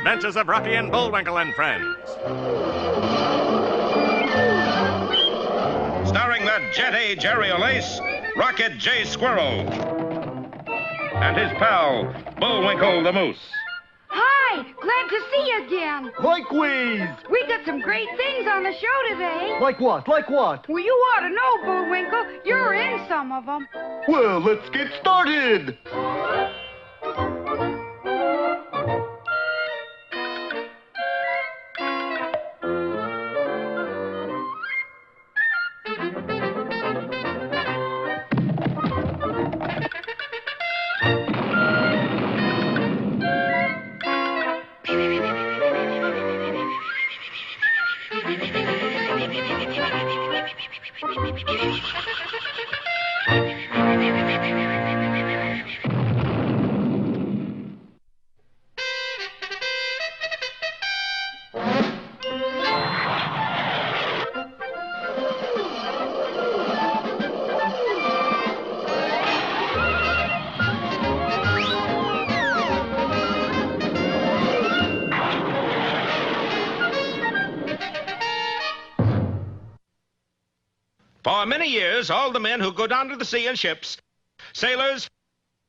adventures of Rocky and Bullwinkle and Friends. Starring that Jet A. Jerry O'Lace, Rocket J. Squirrel, and his pal, Bullwinkle the Moose. Hi, glad to see you again. Likewise. We got some great things on the show today. Like what? Like what? Well, you ought to know, Bullwinkle. You're in some of them. Well, let's get started. For many years, all the men who go down to the sea in ships, sailors,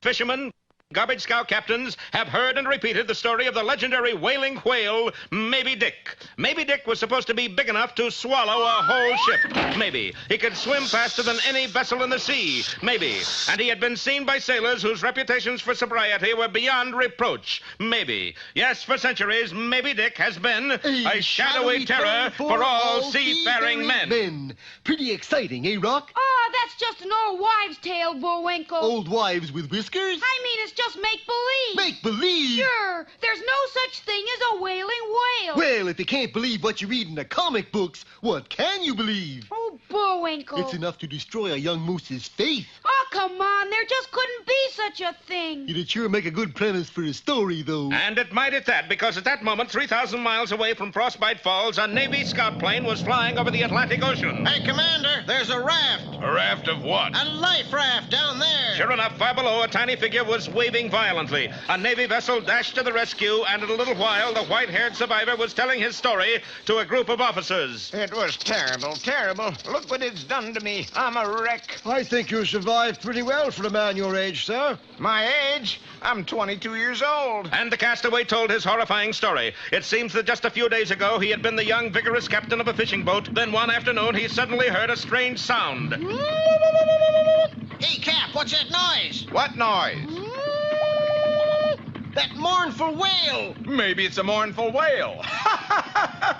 fishermen, garbage scow captains, have heard and repeated the story of the legendary whaling whale, Maybe Dick. Maybe Dick was supposed to be big enough to swallow a whole ship. Maybe. He could swim faster than any vessel in the sea. Maybe. And he had been seen by sailors whose reputations for sobriety were beyond reproach. Maybe. Yes, for centuries, Maybe Dick has been a shadowy terror for all seafaring men. Pretty exciting, eh, Rock? Oh, that's just an old wives' tale, Bullwinkle. Old wives with whiskers? I mean, it's just make-believe. Make-believe? Sure. There's no such thing as a wailing whale. Well, if you can't believe what you read in the comic books, what can you believe? Oh, Bullwinkle. It's enough to destroy a young moose's faith. Oh, come on. There just couldn't be such a thing. It'd sure make a good premise for a story, though. And it might at that, because at that moment, 3,000 miles away from Frostbite Falls, a Navy scout plane was flying over the Atlantic Ocean. Hey, Commander, there's a raft. A raft of what? A life raft down there. Sure enough, far below, a tiny figure was waving violently. A Navy vessel dashed to the rescue, and in a little while, the white-haired survivor was telling his story to a group of officers. It was terrible, terrible. Look what it's done to me. I'm a wreck. I think you survived pretty well for a man your age, sir. My age? I'm 22 years old. And the castaway told his horrifying story. It seems that just a few days ago, he had been the young, vigorous captain of a fishing boat. Then one afternoon, he suddenly heard a strange sound. Hey, Cap, what's that noise? What noise? That mournful wail. Maybe it's a mournful whale.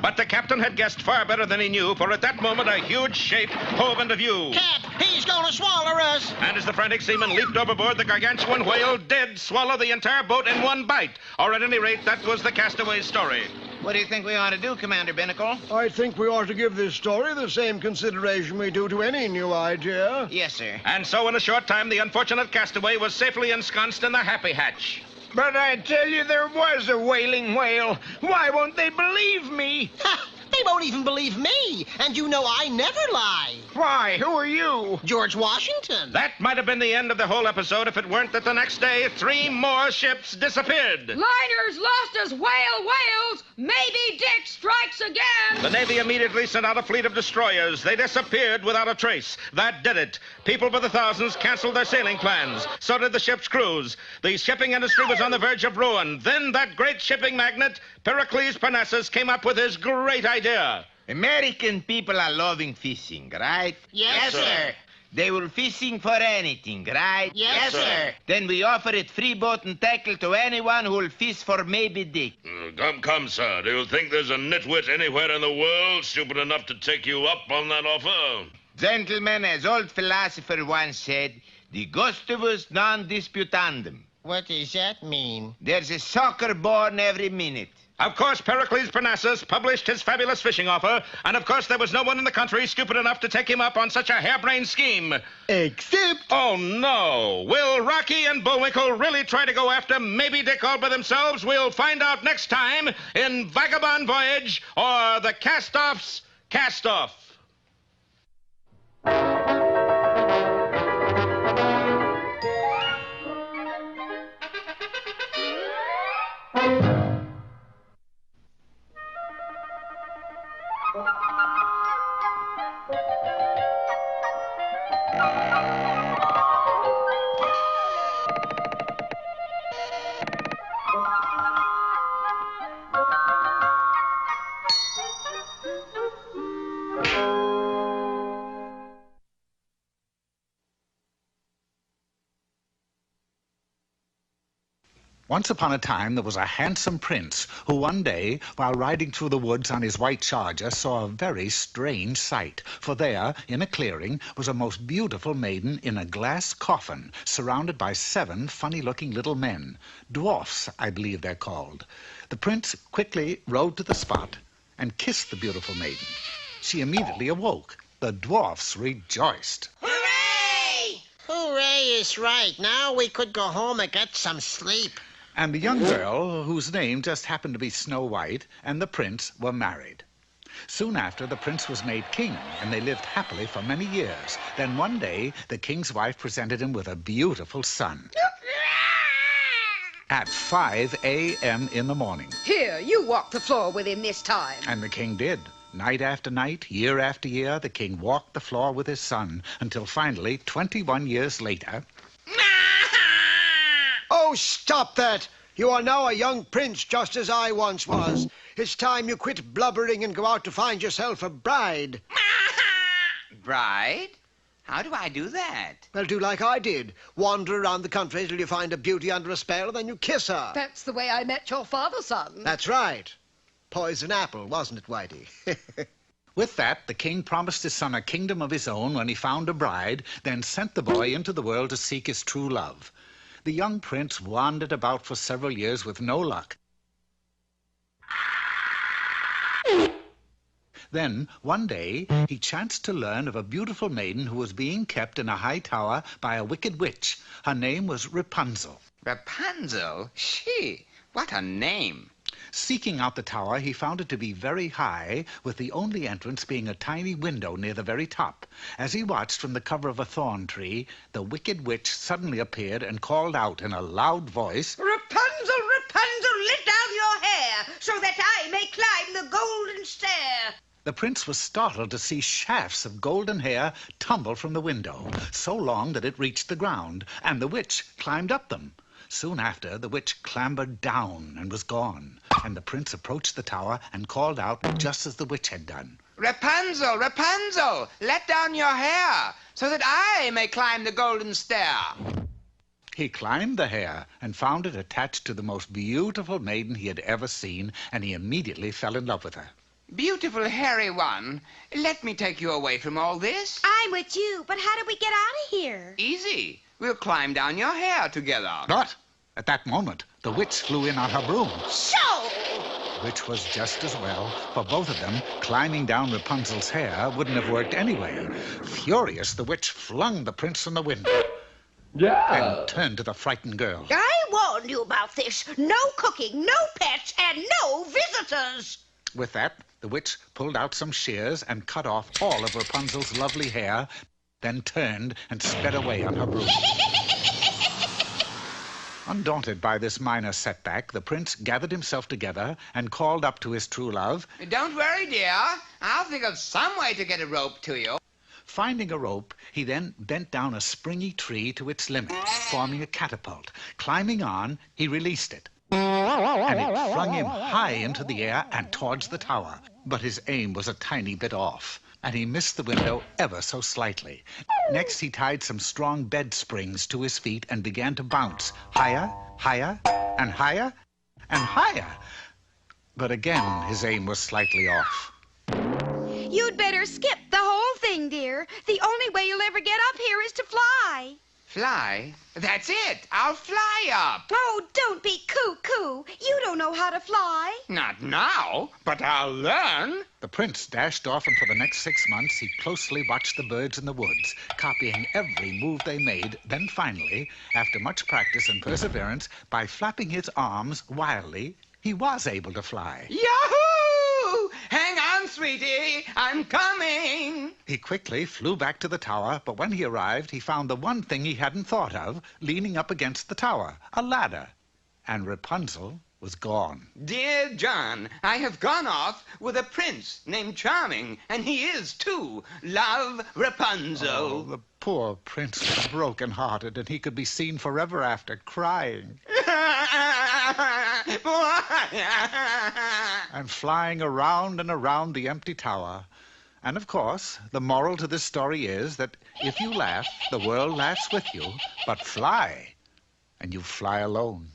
But the captain had guessed far better than he knew, for at that moment, a huge shape hove into view. Cap, he's gonna swallow us. And as the frantic seaman leaped overboard, the gargantuan whale did swallow the entire boat in one bite. Or at any rate, that was the castaway's story. What do you think we ought to do, Commander Binnacle? I think we ought to give this story the same consideration we do to any new idea. Yes, sir. And so in a short time, the unfortunate castaway was safely ensconced in the Happy Hatch. But I tell you, there was a whaling whale. Why won't they believe me? Ha! They won't even believe me. And you know I never lie. Why? Who are you? George Washington. That might have been the end of the whole episode if it weren't that the next day, 3 more ships disappeared. Liners lost us whales. Maybe Dick strikes again. The Navy immediately sent out a fleet of destroyers. They disappeared without a trace. That did it. People by the thousands canceled their sailing plans. So did the ship's crews. The shipping industry was on the verge of ruin. Then that great shipping magnate, Pericles Parnassus, came up with his great idea. American people are loving fishing, right? Yes, sir. They will fishing for anything, right? Yes, sir. Then we offer it free boat and tackle to anyone who will fish for Maybe Dick. Come, sir. Do you think there's a nitwit anywhere in the world stupid enough to take you up on that offer? Gentlemen, as old philosopher once said, de gustibus non disputandum. What does that mean? There's a sucker born every minute. Of course, Pericles Parnassus published his fabulous fishing offer, and of course there was no one in the country stupid enough to take him up on such a harebrained scheme. Except... Oh, no. Will Rocky and Bullwinkle really try to go after Maybe Dick all by themselves? We'll find out next time in Vagabond Voyage or The Cast-Off's Cast-Off. Once upon a time, there was a handsome prince who one day, while riding through the woods on his white charger, saw a very strange sight. For there, in a clearing, was a most beautiful maiden in a glass coffin, surrounded by 7 funny-looking little men. Dwarfs, I believe they're called. The prince quickly rode to the spot and kissed the beautiful maiden. She immediately awoke. The dwarfs rejoiced. Hooray! Hooray is right. Now we could go home and get some sleep. And the young girl, whose name just happened to be Snow White, and the prince were married. Soon after, the prince was made king, and they lived happily for many years. Then one day, the king's wife presented him with a beautiful son. At 5 a.m. in the morning. Here, you walk the floor with him this time. And the king did. Night after night, year after year, the king walked the floor with his son, until finally, 21 years later... Oh, stop that! You are now a young prince, just as I once was. It's time you quit blubbering and go out to find yourself a bride. Bride? How do I do that? Well, do like I did. Wander around the country till you find a beauty under a spell, then you kiss her. That's the way I met your father, son. That's right. Poison apple, wasn't it, Whitey? With that, the king promised his son a kingdom of his own when he found a bride, then sent the boy into the world to seek his true love. The young prince wandered about for several years with no luck. Then, one day, he chanced to learn of a beautiful maiden who was being kept in a high tower by a wicked witch. Her name was Rapunzel. Rapunzel? She? What a name. Seeking out the tower, he found it to be very high, with the only entrance being a tiny window near the very top. As he watched from the cover of a thorn tree, the wicked witch suddenly appeared and called out in a loud voice, Rapunzel, Rapunzel, let down your hair, so that I may climb the golden stair. The prince was startled to see shafts of golden hair tumble from the window, so long that it reached the ground, and the witch climbed up them. Soon after, the witch clambered down and was gone, and the prince approached the tower and called out just as the witch had done. Rapunzel, Rapunzel, let down your hair, so that I may climb the golden stair. He climbed the hair and found it attached to the most beautiful maiden he had ever seen, and he immediately fell in love with her. Beautiful hairy one, let me take you away from all this. I'm with you, but how do we get out of here? Easy. We'll climb down your hair together. But at that moment, the witch flew in on her broom. So! Which was just as well, for both of them, climbing down Rapunzel's hair wouldn't have worked anyway. Furious, the witch flung the prince from the window. And turned to the frightened girl. I warned you about this. No cooking, no pets, and no visitors. With that, the witch pulled out some shears and cut off all of Rapunzel's lovely hair, then turned and sped away on her broom. Undaunted by this minor setback, the prince gathered himself together and called up to his true love. Don't worry, dear. I'll think of some way to get a rope to you. Finding a rope, he then bent down a springy tree to its limit, forming a catapult. Climbing on, he released it, and it flung him high into the air and towards the tower. But his aim was a tiny bit off, and he missed the window ever so slightly. Next, he tied some strong bed springs to his feet and began to bounce higher, higher, and higher, and higher. But again, his aim was slightly off. You'd better skip the whole thing, dear. The only way you'll ever get up here is to fly. Fly? That's it. I'll fly up. Oh, don't be cuckoo. You don't know how to fly. Not now, but I'll learn. The prince dashed off, and for the next 6 months, he closely watched the birds in the woods, copying every move they made. Then finally, after much practice and perseverance, by flapping his arms wildly, he was able to fly. Yahoo! Hang on, sweetie. I'm coming. He quickly flew back to the tower, but when he arrived, he found the one thing he hadn't thought of leaning up against the tower, a ladder. And Rapunzel was gone. Dear John, I have gone off with a prince named Charming, and he is, too. Love, Rapunzel. Oh, the poor prince was broken-hearted, and he could be seen forever after crying and flying around and around the empty tower. And, of course, the moral to this story is that if you laugh, the world laughs with you, but fly, and you fly alone.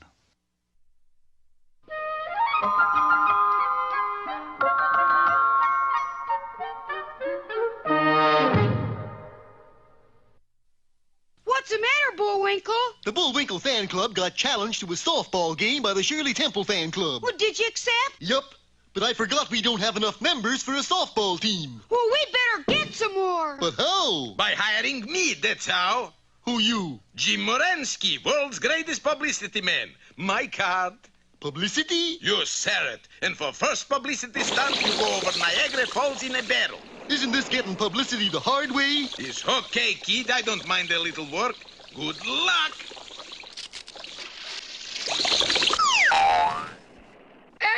What's the matter, Bullwinkle? The Bullwinkle fan club got challenged to a softball game by the Shirley Temple fan club. Well, did you accept? Yup, but I forgot we don't have enough members for a softball team. Well, we better get some more. But how? By hiring me, that's how. Who you? Jim Moransky, world's greatest publicity man. My card. Publicity? You sell it. And for first publicity stunt, you go over Niagara Falls in a barrel. Isn't this getting publicity the hard way? It's okay, kid. I don't mind a little work. Good luck.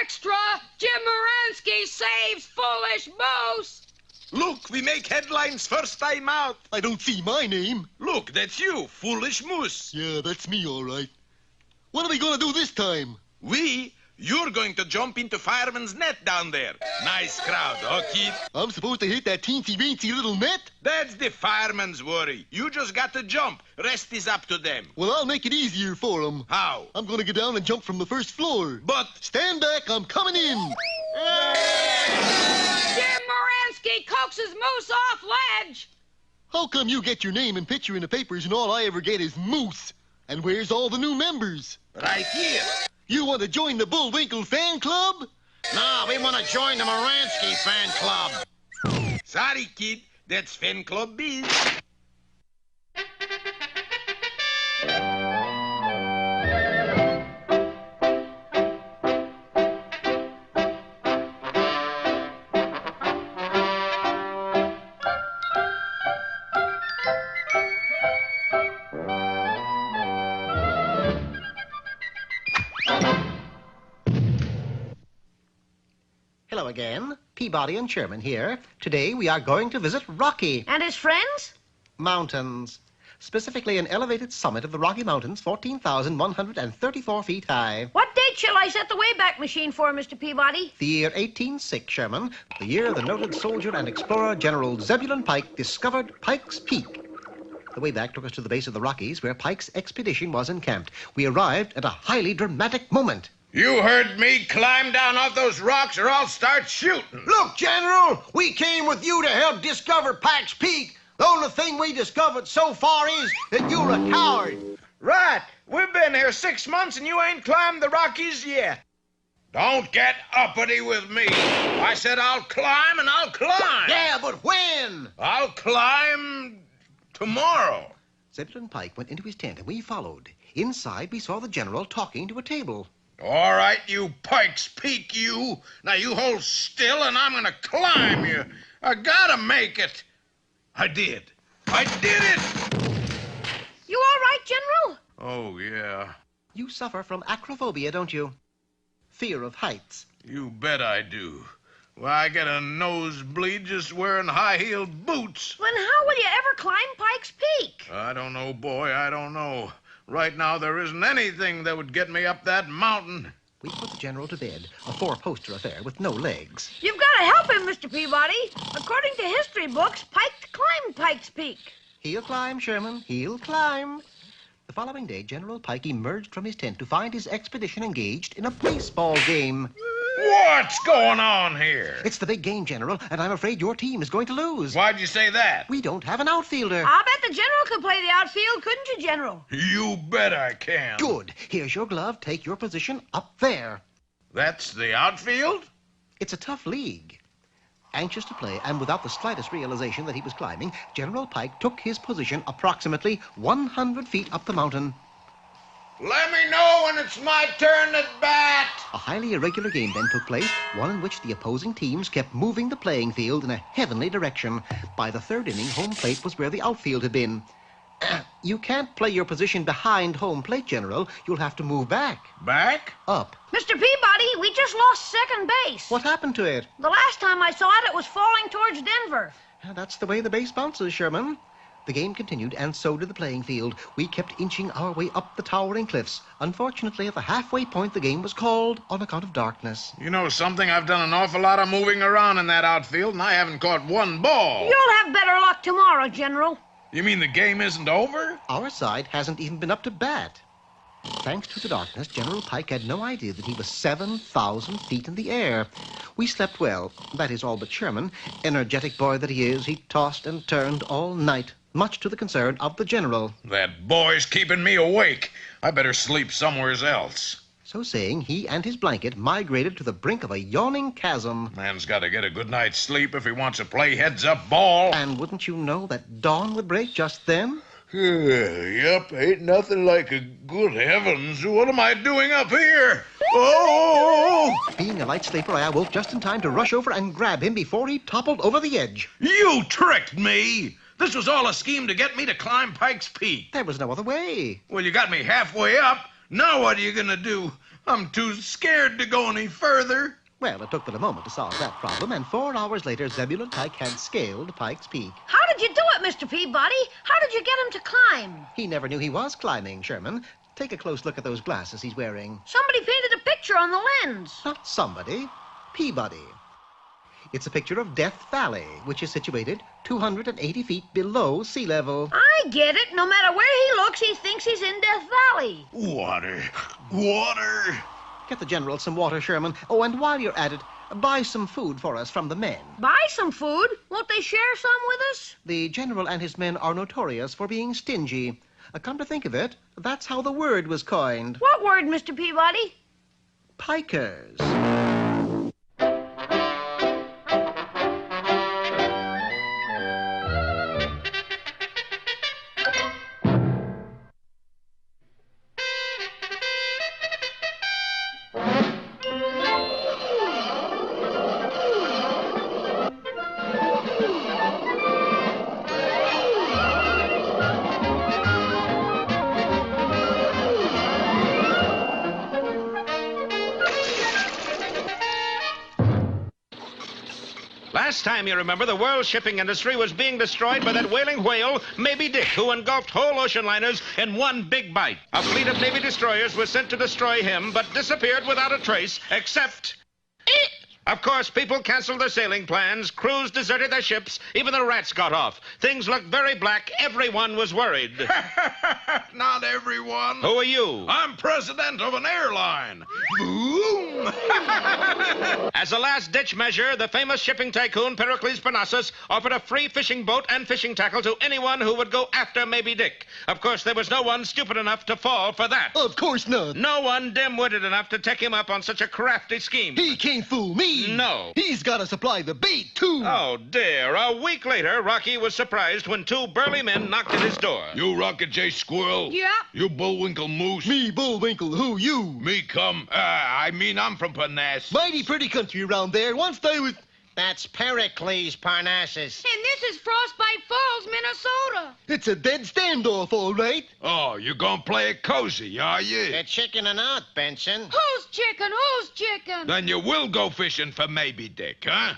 Extra! Jim Moransky saves foolish moose! Look, we make headlines first time out. I don't see my name. Look, that's you, Foolish Moose. Yeah, that's me, all right. What are we gonna do this time? You're going to jump into Fireman's net down there. Nice crowd, huh, kid? I'm supposed to hit that teensy-weensy little net? That's the fireman's worry. You just got to jump. Rest is up to them. Well, I'll make it easier for them. How? I'm gonna get down and jump from the first floor. But... Stand back, I'm coming in. Jim Moransky coaxes moose off ledge. How come you get your name and picture in the papers and all I ever get is moose? And where's all the new members? Right here. You want to join the Bullwinkle fan club? No, we want to join the Moransky fan club. Sorry, kid. That's fan club biz. Hello again. Peabody and Sherman here. Today we are going to visit Rocky. And his friends? Mountains. Specifically an elevated summit of the Rocky Mountains, 14,134 feet high. What date shall I set the Wayback Machine for, Mr. Peabody? The year 1806, Sherman. The year the noted soldier and explorer General Zebulon Pike discovered Pike's Peak. The Wayback took us to the base of the Rockies, where Pike's expedition was encamped. We arrived at a highly dramatic moment. You heard me. Climb down off those rocks or I'll start shooting. Look, General, we came with you to help discover Pike's Peak. The only thing we discovered so far is that you're a coward. Right. We've been here 6 months and you ain't climbed the Rockies yet. Don't get uppity with me. I said I'll climb and I'll climb. Yeah, but when? I'll climb tomorrow. Zebulon Pike went into his tent and we followed. Inside, we saw the general talking to a table. All right, you Pike's Peak, you. Now you hold still and I'm gonna climb you. I gotta make it. I did. I did it! You all right, General? Oh, yeah. You suffer from acrophobia, don't you? Fear of heights. You bet I do. Well, I get a nosebleed just wearing high-heeled boots. Then how will you ever climb Pike's Peak? I don't know, boy, I don't know. Right now, there isn't anything that would get me up that mountain. We put the general to bed, a four-poster affair with no legs. You've got to help him, Mr. Peabody. According to history books, Pike climbed Pike's Peak. He'll climb, Sherman. He'll climb. The following day, General Pike emerged from his tent to find his expedition engaged in a baseball game. What's going on here? It's the big game, General, and I'm afraid your team is going to lose. Why'd you say that? We don't have an outfielder. I'll bet the general could play the outfield, couldn't you, General? You bet I can. Good. Here's your glove. Take your position up there. That's the outfield? It's a tough league. Anxious to play, and without the slightest realization that he was climbing, General Pike took his position approximately 100 feet up the mountain. Let me know when it's my turn at bat. A highly irregular game then took place, one in which the opposing teams kept moving the playing field in a heavenly direction. By the third inning, home plate was where the outfield had been. You can't play your position behind home plate, General. You'll have to move back. Back? Up. Mr. Peabody, we just lost second base. What happened to it? The last time I saw it, it was falling towards Denver. That's the way the base bounces, Sherman. The game continued, and so did the playing field. We kept inching our way up the towering cliffs. Unfortunately, at the halfway point, the game was called on account of darkness. You know something? I've done an awful lot of moving around in that outfield, and I haven't caught one ball. You'll have better luck tomorrow, General. You mean the game isn't over? Our side hasn't even been up to bat. Thanks to the darkness, General Pike had no idea that he was 7,000 feet in the air. We slept well. That is, all but Sherman. Energetic boy that he is, he tossed and turned all night, much to the concern of the General. That boy's keeping me awake. I better sleep somewhere else. So saying, he and his blanket migrated to the brink of a yawning chasm. Man's got to get a good night's sleep if he wants to play heads-up ball. And wouldn't you know that dawn would break just then? Yep, ain't nothing like a good heavens. What am I doing up here? Oh! Being a light sleeper, I awoke just in time to rush over and grab him before he toppled over the edge. You tricked me! This was all a scheme to get me to climb Pike's Peak. There was no other way. Well, you got me halfway up. Now what are you gonna do? I'm too scared to go any further. Well, it took but a moment to solve that problem, and 4 hours later, Zebulon Pike had scaled Pike's Peak. How did you do it, Mr. Peabody? How did you get him to climb? He never knew he was climbing, Sherman. Take a close look at those glasses he's wearing. Somebody painted a picture on the lens. Not somebody. Peabody. It's a picture of Death Valley, which is situated 280 feet below sea level. I get it. No matter where he looks, he thinks he's in Death Valley. Water. Water. Get the General some water, Sherman. Oh, and while you're at it, buy some food for us from the men. Buy some food? Won't they share some with us? The General and his men are notorious for being stingy. Come to think of it, that's how the word was coined. What word, Mr. Peabody? Pikers. Last time, you remember, the world's shipping industry was being destroyed by that whaling whale, Moby Dick, who engulfed whole ocean liners in one big bite. A fleet of Navy destroyers was sent to destroy him, but disappeared without a trace, except... Of course, people canceled their sailing plans, crews deserted their ships, even the rats got off. Things looked very black. Everyone was worried. Not everyone. Who are you? I'm president of an airline. Boom! As a last-ditch measure, the famous shipping tycoon Pericles Parnassus offered a free fishing boat and fishing tackle to anyone who would go after Moby Dick. Of course, there was no one stupid enough to fall for that. Of course not. No one dim-witted enough to take him up on such a crafty scheme. He can't fool me. No. He's got to supply the bait, too. Oh, dear. A week later, Rocky was surprised when 2 burly men knocked at his door. You Rocket J Squirrel? Yeah. You Bullwinkle Moose? Me, Bullwinkle. Who, you? Me come. I'm from Parnass. Mighty pretty country around there. Once they was... That's Pericles Parnassus. And this is Frostbite Falls, Minnesota. It's a dead standoff, all right. Oh, you gonna play it cozy, are you? They're chickening out, Benson. Who's chicken? Who's chicken? Then you will go fishing for Moby Dick, huh?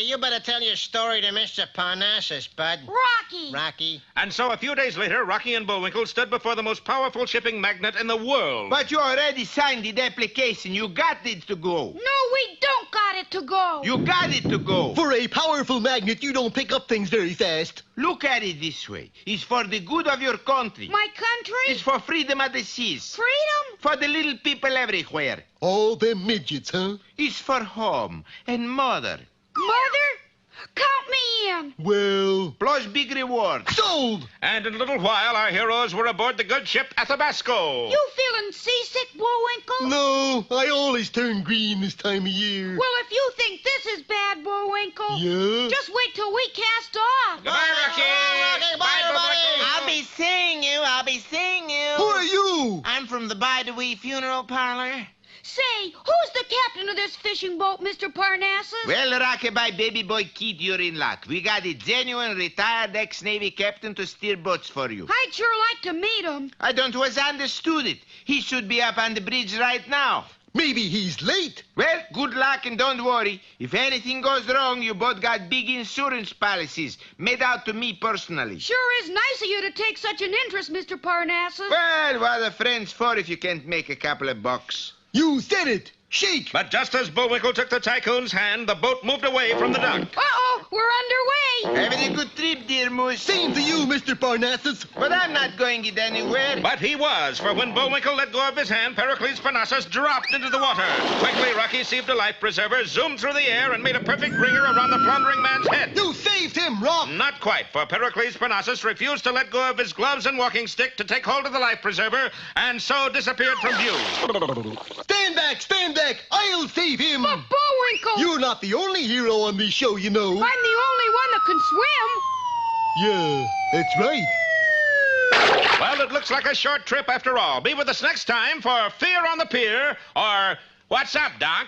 You better tell your story to Mr. Parnassus, bud. Rocky. Rocky. And so a few days later, Rocky and Bullwinkle stood before the most powerful shipping magnate in the world. But you already signed the application. You got it to go. No, we don't got it to go. You got it to go. For a powerful magnet, you don't pick up things very fast. Look at it this way. It's for the good of your country. My country? It's for freedom of the seas. Freedom? For the little people everywhere. All them midgets, huh? It's for home and mother. Mother? Count me in. Well... Plus big reward. Sold! And in a little while, our heroes were aboard the good ship Athabasco. You feeling seasick, Bullwinkle? No, I always turn green this time of year. Well, if you think this is bad, Bullwinkle... Yeah? Just wait till we cast off. Goodbye, Rocky. Bye, everybody. I'll be seeing you. Who are you? I'm from the By-the-Wee Funeral Parlor. Say, who's the captain of this fishing boat, Mr. Parnassus? Well, Rockabye baby boy kid, you're in luck. We got a genuine retired ex-Navy captain to steer boats for you. I'd sure like to meet him. I don't was understood it. He should be up on the bridge right now. Maybe he's late. Well, good luck and don't worry. If anything goes wrong, you both got big insurance policies made out to me personally. Sure is nice of you to take such an interest, Mr. Parnassus. Well, what are friends for if you can't make a couple of bucks? You said it. Shake. But just as Bullwinkle took the tycoon's hand, the boat moved away from the dock. Uh-oh, we're underway. Having a good trip, dear Moose. Same to you, Mr. Parnassus. But I'm not going it anywhere. But he was, for when Bullwinkle let go of his hand, Pericles Parnassus dropped into the water. Quickly, Rocky seized a life preserver, zoomed through the air, and made a perfect ringer around the floundering man's head. You saved him, Rock. Not quite, for Pericles Parnassus refused to let go of his gloves and walking stick to take hold of the life preserver, and so disappeared from view. Stand back, stand back. I'll save him. But Bullwinkle! You're not the only hero on this show, you know. I'm the only one that can swim. Yeah, that's right. Well, it looks like a short trip after all. Be with us next time for Fear on the Pier, or What's Up, Doc?